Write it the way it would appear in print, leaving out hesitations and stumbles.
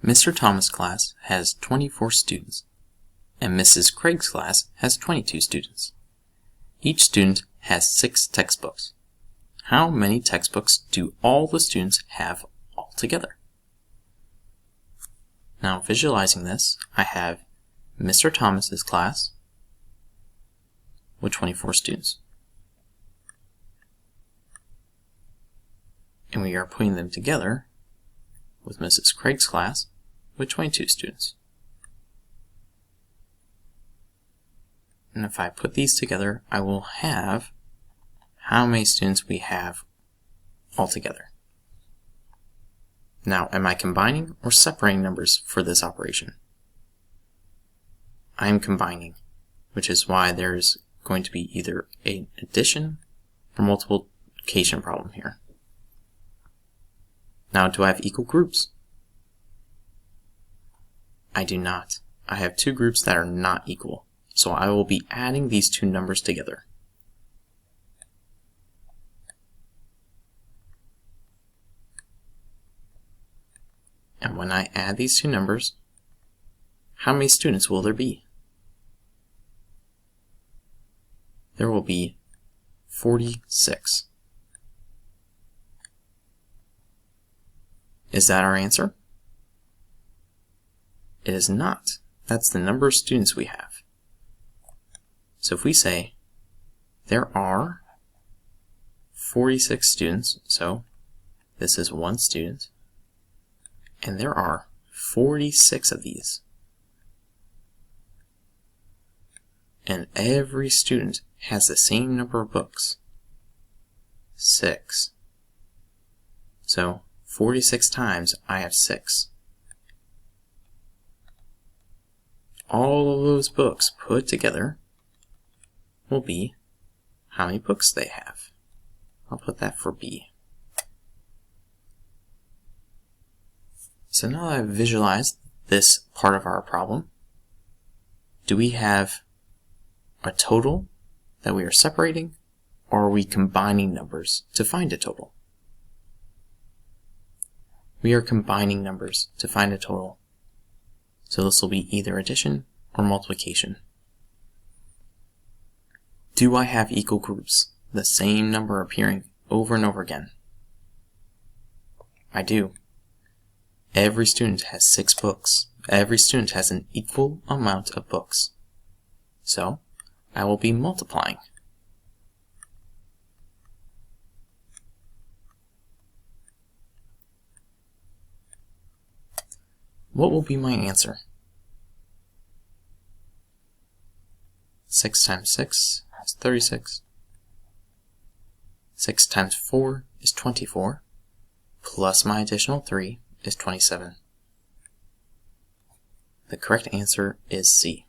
Mr. Thomas' class has 24 students, and Mrs. Craig's class has 22 students. Each student has 6 textbooks. How many textbooks do all the students have altogether? Now, visualizing this, I have Mr. Thomas's class with 24 students. And we are putting them together with Mrs. Craig's class with 22 students. And if I put these together, I will have how many students we have altogether. Now, am I combining or separating numbers for this operation? I am combining, which is why there's going to be either an addition or multiplication problem here. Now, do I have equal groups? I do not. I have 2 groups that are not equal, so I will be adding these 2 numbers together. And when I add these 2 numbers, how many students will there be? There will be 46. Is that our answer? It is not. That's the number of students we have. So if we say there are 46 students, so this is 1 student, and there are 46 of these, and every student has the same number of books, 6. So 46 times I have 6. All of those books put together will be how many books they have. I'll put that for B. So now that I've visualized this part of our problem, do we have a total that we are separating, or are we combining numbers to find a total? We are combining numbers to find a total. So this will be either addition or multiplication. Do I have equal groups, the same number appearing over and over again? I do. Every student has 6 books. Every student has an equal amount of books. So I will be multiplying. What will be my answer? 6 times 6 is 36. 6 times 4 is 24, plus my additional 3 is 27. The correct answer is C.